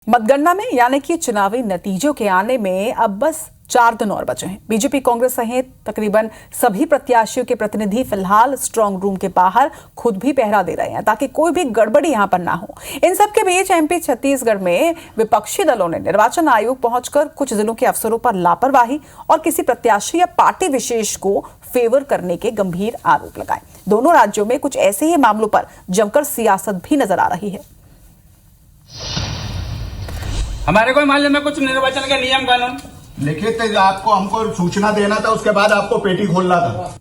मतगणना में यानी कि चुनावी नतीजों के आने में अब बस 4 दिन और बचे हैं। बीजेपी, कांग्रेस सहित तकरीबन सभी प्रत्याशियों के प्रतिनिधि फिलहाल स्ट्रांग रूम के बाहर खुद भी पहरा दे रहे हैं ताकि कोई भी गड़बड़ी यहां पर ना हो। इन सब के बीच एमपी छत्तीसगढ़ में विपक्षी दलों ने निर्वाचन आयोग पहुंचकर कुछ जिलों के अफसरों पर लापरवाही और किसी प्रत्याशी या पार्टी विशेष को फेवर करने के गंभीर आरोप लगाए। दोनों राज्यों में कुछ ऐसे ही मामलों पर जमकर सियासत भी नजर आ रही है। हमारे को मालूम है कुछ निर्वाचन के नियम कानून लिखित आपको हमको सूचना देना था, उसके बाद आपको पेटी खोलना था।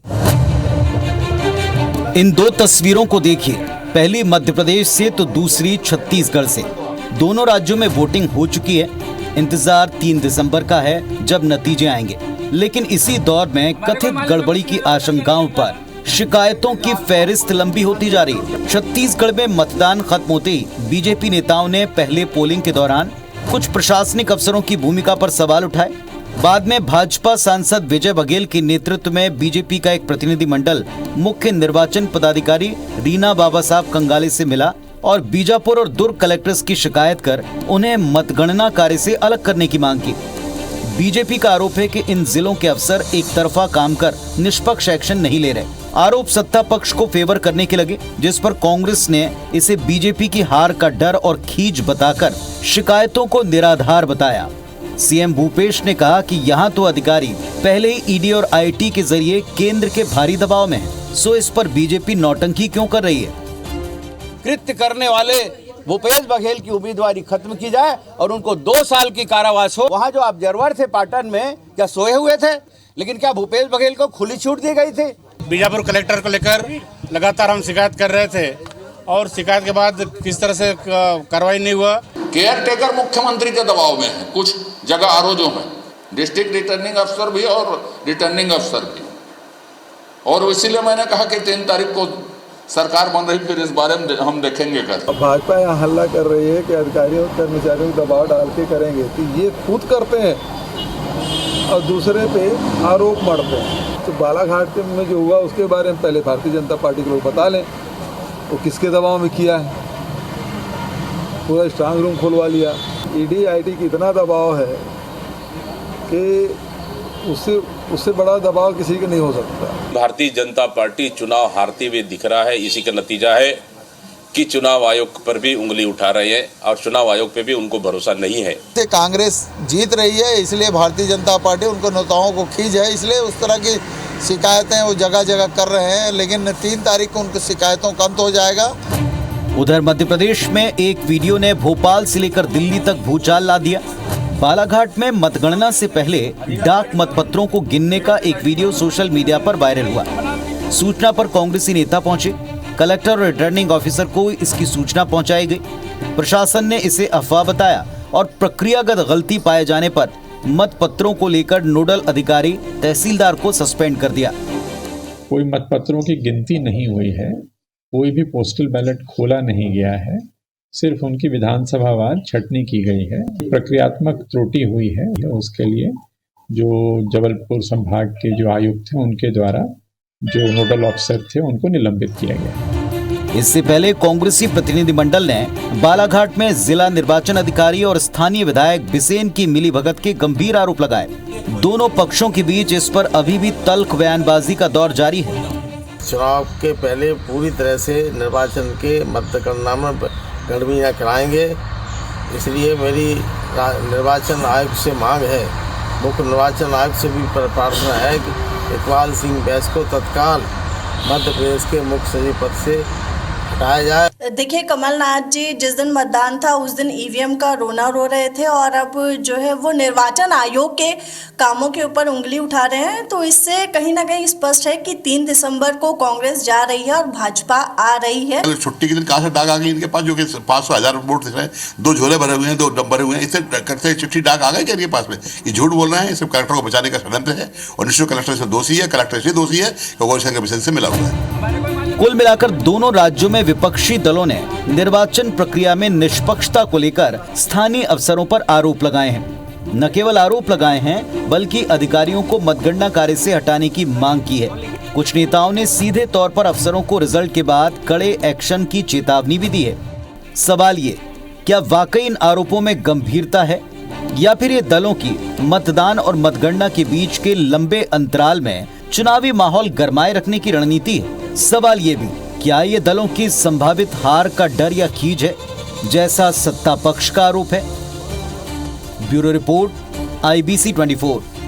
इन दो तस्वीरों को देखिए, पहली मध्य प्रदेश से तो दूसरी छत्तीसगढ़ से। दोनों राज्यों में वोटिंग हो चुकी है। इंतजार 3 दिसंबर का है जब नतीजे आएंगे। लेकिन इसी दौर में कथित गड़बड़ी की आशंकाओं पर शिकायतों की फहरिस्त लंबी होती जा रही है। छत्तीसगढ़ में मतदान खत्म होते ही बीजेपी नेताओं ने पहले पोलिंग के दौरान कुछ प्रशासनिक अफसरों की भूमिका पर सवाल उठाए। बाद में भाजपा सांसद विजय बघेल के नेतृत्व में बीजेपी का एक प्रतिनिधिमंडल मुख्य निर्वाचन पदाधिकारी रीना बाबा साहब कंगाले से मिला और बीजापुर और दुर्ग कलेक्टर्स की शिकायत कर उन्हें मतगणना कार्य से अलग करने की मांग की। बीजेपी का आरोप है कि इन जिलों के अफसर एक तरफा काम कर निष्पक्ष एक्शन नहीं ले रहे। आरोप सत्ता पक्ष को फेवर करने के लगे, जिस पर कांग्रेस ने इसे बीजेपी की हार का डर और खींच बताकर शिकायतों को निराधार बताया। सीएम भूपेश ने कहा कि यहाँ तो अधिकारी पहले ही ईडी और आईटी के जरिए केंद्र के भारी दबाव में है, सो इस पर बीजेपी नौटंकी क्यों कर रही है। कृत्य करने वाले भूपेश बघेल की उम्मीदवारी खत्म की जाए और उनको 2 साल की कारावास हो। वहाँ जो ऑब्जर्वर थे पाटन में, क्या सोए हुए थे? लेकिन क्या भूपेश बघेल को खुली छूट दी गई थी? बीजापुर कलेक्टर को लेकर लगातार हम शिकायत कर रहे थे और शिकायत के बाद किस तरह से कार्रवाई नहीं हुआ। केयर टेकर मुख्यमंत्री के दबाव में है कुछ जगह आरोजों में, डिस्ट्रिक्ट रिटर्निंग अफसर भी और रिटर्निंग अफसर भी। और इसीलिए मैंने कहा कि 3 तारीख को सरकार बन रही, फिर इस बारे में हम देखेंगे कर। भाजपा यहाँ हल्ला कर रही है कि अधिकारियों और कर्मचारियों को दबाव डाल के करेंगे, तो ये खुद करते हैं और दूसरे पे आरोप मढ़ते हैं। तो बालाघाट में जो हुआ उसके बारे में पहले भारतीय जनता पार्टी के लोग बता लें वो किसके दबाव में किया है। पूरा स्ट्रांग रूम खुलवा लिया। ईडी आईटी की इतना दबाव है कि उससे बड़ा दबाव किसी का नहीं हो सकता। भारतीय जनता पार्टी चुनाव हारती हुई दिख रहा है। इसी का नतीजा है कि चुनाव आयोग पर भी उंगली उठा रहे हैं और चुनाव आयोग पे भी उनको भरोसा नहीं है। कांग्रेस जीत रही है, इसलिए भारतीय जनता पार्टी उनको नेताओं को खींच है, इसलिए उस तरह की शिकायतें वो जगह जगह कर रहे हैं। लेकिन 3 तारीख को उनकी शिकायतों का अंत हो जाएगा। उधर मध्य प्रदेश में एक वीडियो ने भोपाल से लेकर दिल्ली तक भूचाल ला दिया। बालाघाट में मतगणना से पहले डाक मतपत्रों को गिनने का एक वीडियो सोशल मीडिया पर वायरल हुआ। सूचना पर कांग्रेसी नेता पहुंचे। कलेक्टर और रिटर्निंग ऑफिसर को इसकी सूचना पहुंचाई गई। प्रशासन ने इसे अफवाह बताया और प्रक्रियागत गलती पाए जाने पर मतपत्रों को लेकर नोडल अधिकारी तहसीलदार को सस्पेंड कर दिया। कोई मतपत्रों की गिनती नहीं हुई है, कोई भी पोस्टल बैलेट खोला नहीं गया है, सिर्फ उनकी विधानसभावार छटनी की गई है। प्रक्रियात्मक त्रुटि हुई है, उसके लिए जो जबलपुर संभाग के जो आयुक्त थे उनके द्वारा जो नोडल अफसर थे उनको निलंबित किया गया। इससे पहले कांग्रेसी प्रतिनिधिमंडल ने बालाघाट में जिला निर्वाचन अधिकारी और स्थानीय विधायक बिसेन की मिलीभगत के गंभीर आरोप लगाए। दोनों पक्षों के बीच इस पर अभी भी तल्ख बयानबाजी का दौर जारी है। चुनाव के पहले पूरी तरह से निर्वाचन के मतगणना में गड़बड़ी न कराएंगे, इसलिए मेरी निर्वाचन आयोग से मांग है, मुख्य निर्वाचन आयोग से भी प्रार्थना है कि इकबाल सिंह बैस को तत्काल मध्य प्रदेश के मुख्य सचिव पद से हटाया जाए। देखिए कमलनाथ जी, जिस दिन मतदान था उस दिन ईवीएम का रोना रो रहे थे और अब जो है वो निर्वाचन आयोग के कामों के ऊपर उंगली उठा रहे हैं। तो इससे कहीं ना कहीं स्पष्ट है कि 3 दिसंबर को कांग्रेस जा रही है और भाजपा आ रही है। छुट्टी के दिन कहाँ से डाक आ गई इनके पास, जो कि 500,000 वोट दिख रहे हैं, 2 झोले भरे हुए हैं, 2 डब्बे भरे हुए हैं। इससे करते चिट्ठी डाक आ गई क्या इनके पास में? ये झूठ बोल रहे हैं। सिर्फ कलेक्टर को बचाने का षड्यंत्र है और निश्चित कलेक्टर से दोषी है, कलेक्टर इसलिए दोषी है कि से मिला हुआ है। कुल मिलाकर दोनों राज्यों में विपक्षी दलों ने निर्वाचन प्रक्रिया में निष्पक्षता को लेकर स्थानीय अफसरों पर आरोप लगाए हैं। न केवल आरोप लगाए हैं बल्कि अधिकारियों को मतगणना कार्य से हटाने की मांग की है। कुछ नेताओं ने सीधे तौर पर अफसरों को रिजल्ट के बाद कड़े एक्शन की चेतावनी भी दी है। सवाल ये क्या वाकई इन आरोपों में गंभीरता है या फिर ये दलों की मतदान और मतगणना के बीच के लंबे अंतराल में चुनावी माहौल गरमाए रखने की रणनीति है? सवाल ये भी, क्या ये दलों की संभावित हार का डर या खींच है, जैसा सत्ता पक्ष का आरोप है? Bureau report, IBC 24।